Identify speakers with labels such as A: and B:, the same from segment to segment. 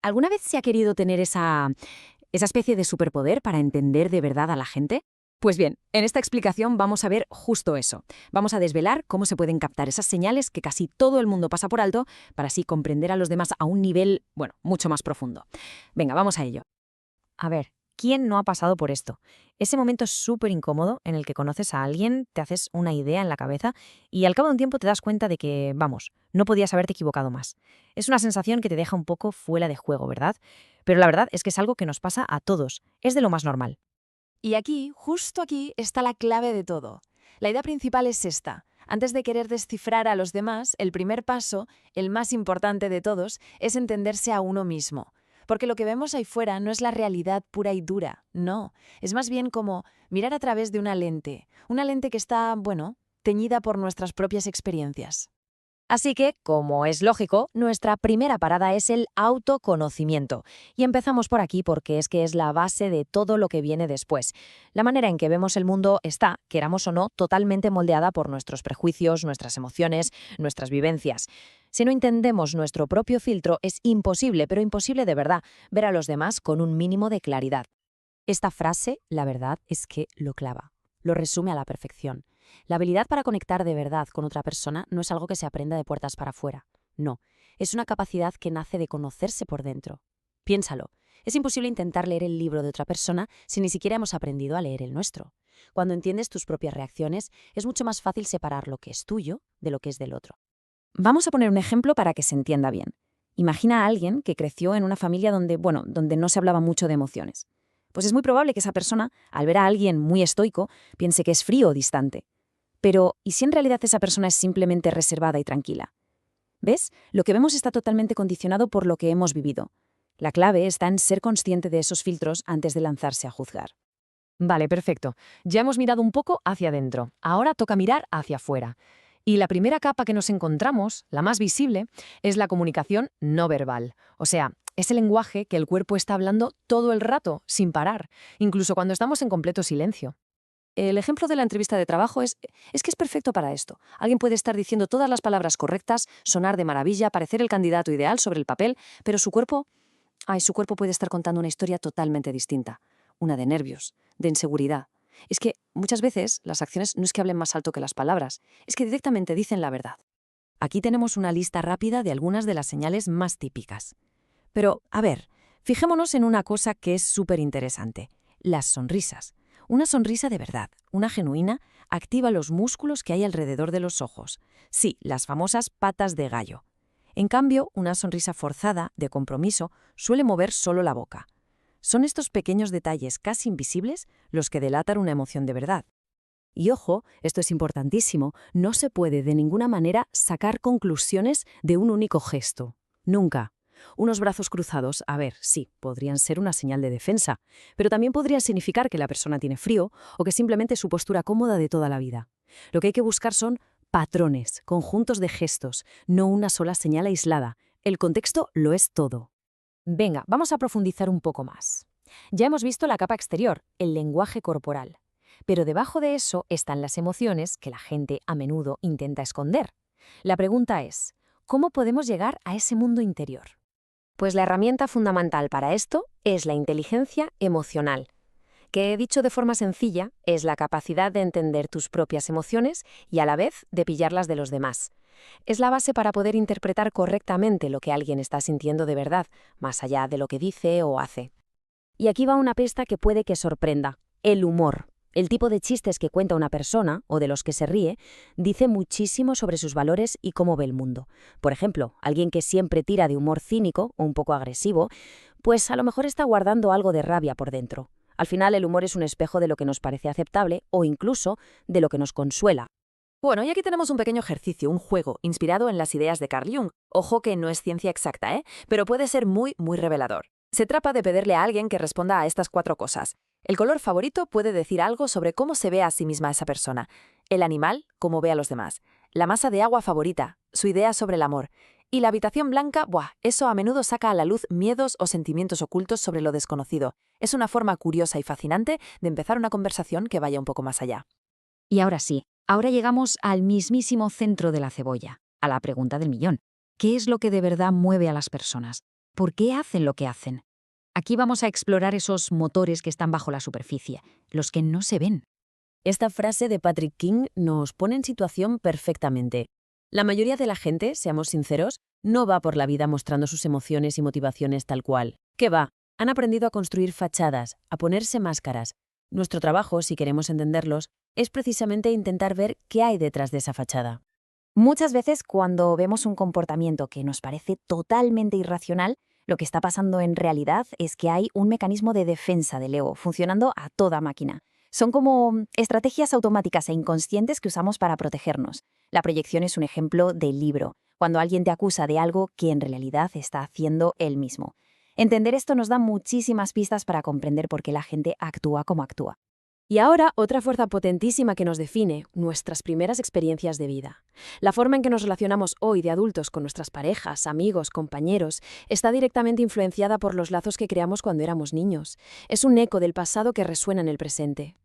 A: ¿Alguna vez se ha querido tener esa especie de superpoder para entender de verdad a la gente? Pues bien, en esta explicación vamos a ver justo eso. Vamos a desvelar cómo se pueden captar esas señales que casi todo el mundo pasa por alto para así comprender a los demás a un nivel, bueno, mucho más profundo. Venga, vamos a ello.
B: A ver, ¿quién no ha pasado por esto? Ese momento súper incómodo en el que conoces a alguien, te haces una idea en la cabeza y al cabo de un tiempo te das cuenta de que, vamos, no podías haberte equivocado más. Es una sensación que te deja un poco fuera de juego, ¿verdad? Pero la verdad es que es algo que nos pasa a todos, es de lo más normal.
C: Y aquí, justo aquí, está la clave de todo. La idea principal es esta. Antes de querer descifrar a los demás, el primer paso, el más importante de todos, es entenderse a uno mismo. Porque lo que vemos ahí fuera no es la realidad pura y dura, no. Es más bien como mirar a través de una lente que está, bueno, teñida por nuestras propias experiencias.
B: Así que, como es lógico, nuestra primera parada es el autoconocimiento. Y empezamos por aquí porque es que es la base de todo lo que viene después. La manera en que vemos el mundo está, queramos o no, totalmente moldeada por nuestros prejuicios, nuestras emociones, nuestras vivencias. Si no entendemos nuestro propio filtro, es imposible, pero imposible de verdad, ver a los demás con un mínimo de claridad.
A: Esta frase, la verdad, es que lo clava. Lo resume a la perfección. La habilidad para conectar de verdad con otra persona no es algo que se aprenda de puertas para afuera. No, es una capacidad que nace de conocerse por dentro. Piénsalo. Es imposible intentar leer el libro de otra persona si ni siquiera hemos aprendido a leer el nuestro. Cuando entiendes tus propias reacciones, es mucho más fácil separar lo que es tuyo de lo que es del otro. Vamos a poner un ejemplo para que se entienda bien. Imagina a alguien que creció en una familia donde no se hablaba mucho de emociones. Pues es muy probable que esa persona, al ver a alguien muy estoico, piense que es frío o distante. Pero, ¿y si en realidad esa persona es simplemente reservada y tranquila? ¿Ves? Lo que vemos está totalmente condicionado por lo que hemos vivido. La clave está en ser consciente de esos filtros antes de lanzarse a juzgar.
B: Vale, perfecto. Ya hemos mirado un poco hacia adentro. Ahora toca mirar hacia afuera. Y la primera capa que nos encontramos, la más visible, es la comunicación no verbal. O sea, ese lenguaje que el cuerpo está hablando todo el rato, sin parar, incluso cuando estamos en completo silencio.
A: El ejemplo de la entrevista de trabajo es que es perfecto para esto. Alguien puede estar diciendo todas las palabras correctas, sonar de maravilla, parecer el candidato ideal sobre el papel, pero su cuerpo puede estar contando una historia totalmente distinta. Una de nervios, de inseguridad. Es que muchas veces las acciones no es que hablen más alto que las palabras, es que directamente dicen la verdad. Aquí tenemos una lista rápida de algunas de las señales más típicas. Pero, a ver, fijémonos en una cosa que es súper interesante: las sonrisas. Una sonrisa de verdad, una genuina, activa los músculos que hay alrededor de los ojos. Sí, las famosas patas de gallo. En cambio, una sonrisa forzada, de compromiso, suele mover solo la boca. Son estos pequeños detalles casi invisibles los que delatan una emoción de verdad. Y ojo, esto es importantísimo, no se puede de ninguna manera sacar conclusiones de un único gesto. Nunca. Unos brazos cruzados, a ver, sí, podrían ser una señal de defensa, pero también podrían significar que la persona tiene frío o que simplemente es su postura cómoda de toda la vida. Lo que hay que buscar son patrones, conjuntos de gestos, no una sola señal aislada. El contexto lo es todo.
B: Venga, vamos a profundizar un poco más. Ya hemos visto la capa exterior, el lenguaje corporal. Pero debajo de eso están las emociones que la gente a menudo intenta esconder. La pregunta es, ¿cómo podemos llegar a ese mundo interior? Pues la herramienta fundamental para esto es la inteligencia emocional, que, dicho de forma sencilla, es la capacidad de entender tus propias emociones y a la vez de pillarlas de los demás. Es la base para poder interpretar correctamente lo que alguien está sintiendo de verdad, más allá de lo que dice o hace. Y aquí va una pista que puede que sorprenda: el humor. El tipo de chistes que cuenta una persona, o de los que se ríe, dice muchísimo sobre sus valores y cómo ve el mundo. Por ejemplo, alguien que siempre tira de humor cínico o un poco agresivo, pues a lo mejor está guardando algo de rabia por dentro. Al final, el humor es un espejo de lo que nos parece aceptable o incluso de lo que nos consuela.
C: Bueno, y aquí tenemos un pequeño ejercicio, un juego, inspirado en las ideas de Carl Jung. Ojo que no es ciencia exacta, pero puede ser muy, muy revelador. Se trata de pedirle a alguien que responda a estas 4 cosas. El color favorito puede decir algo sobre cómo se ve a sí misma esa persona. El animal, cómo ve a los demás. La masa de agua favorita, su idea sobre el amor. Y la habitación blanca, eso a menudo saca a la luz miedos o sentimientos ocultos sobre lo desconocido. Es una forma curiosa y fascinante de empezar una conversación que vaya un poco más allá.
A: Y ahora sí, ahora llegamos al mismísimo centro de la cebolla, a la pregunta del millón. ¿Qué es lo que de verdad mueve a las personas?
D: ¿Por qué hacen lo que hacen? Aquí vamos a explorar esos motores que están bajo la superficie, los que no se ven.
B: Esta frase de Patrick King nos pone en situación perfectamente. La mayoría de la gente, seamos sinceros, no va por la vida mostrando sus emociones y motivaciones tal cual. ¿Qué va? Han aprendido a construir fachadas, a ponerse máscaras. Nuestro trabajo, si queremos entenderlos, es precisamente intentar ver qué hay detrás de esa fachada.
E: Muchas veces cuando vemos un comportamiento que nos parece totalmente irracional, lo que está pasando en realidad es que hay un mecanismo de defensa del ego funcionando a toda máquina. Son como estrategias automáticas e inconscientes que usamos para protegernos. La proyección es un ejemplo del libro, cuando alguien te acusa de algo que en realidad está haciendo él mismo. Entender esto nos da muchísimas pistas para comprender por qué la gente actúa como actúa.
B: Y ahora, otra fuerza potentísima que nos define, nuestras primeras experiencias de vida. La forma en que nos relacionamos hoy de adultos con nuestras parejas, amigos, compañeros, está directamente influenciada por los lazos que creamos cuando éramos niños. Es un eco del pasado que resuena en el presente.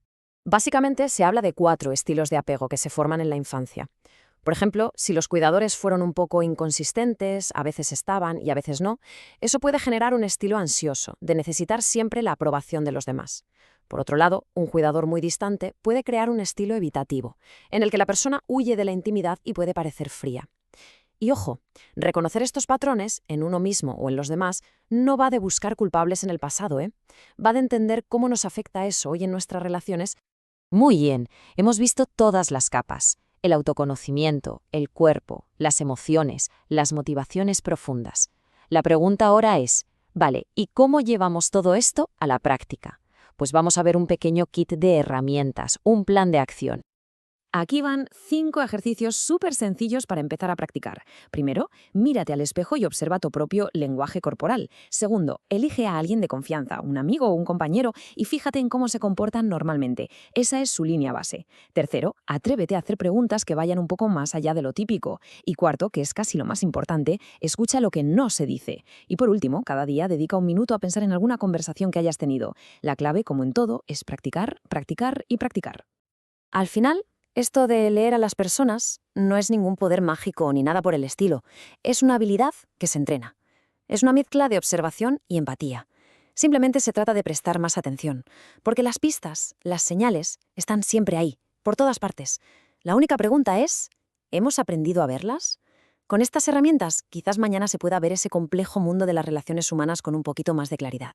B: Básicamente, se habla de 4 estilos de apego que se forman en la infancia. Por ejemplo, si los cuidadores fueron un poco inconsistentes, a veces estaban y a veces no, eso puede generar un estilo ansioso, de necesitar siempre la aprobación de los demás. Por otro lado, un cuidador muy distante puede crear un estilo evitativo, en el que la persona huye de la intimidad y puede parecer fría. Y ojo, reconocer estos patrones, en uno mismo o en los demás, no va de buscar culpables en el pasado, ¿eh? Va de entender cómo nos afecta eso hoy en nuestras relaciones.
A: Muy bien, hemos visto todas las capas: el autoconocimiento, el cuerpo, las emociones, las motivaciones profundas. La pregunta ahora es, vale, ¿y cómo llevamos todo esto a la práctica? Pues vamos a ver un pequeño kit de herramientas, un plan de acción.
B: Aquí van 5 ejercicios súper sencillos para empezar a practicar. Primero, mírate al espejo y observa tu propio lenguaje corporal. Segundo, elige a alguien de confianza, un amigo o un compañero, y fíjate en cómo se comportan normalmente. Esa es su línea base. Tercero, atrévete a hacer preguntas que vayan un poco más allá de lo típico. Y cuarto, que es casi lo más importante, escucha lo que no se dice. Y por último, cada día dedica un minuto a pensar en alguna conversación que hayas tenido. La clave, como en todo, es practicar, practicar y practicar.
E: Al final, esto de leer a las personas no es ningún poder mágico ni nada por el estilo. Es una habilidad que se entrena. Es una mezcla de observación y empatía. Simplemente se trata de prestar más atención, porque las pistas, las señales, están siempre ahí, por todas partes. La única pregunta es, ¿hemos aprendido a verlas? Con estas herramientas, quizás mañana se pueda ver ese complejo mundo de las relaciones humanas con un poquito más de claridad.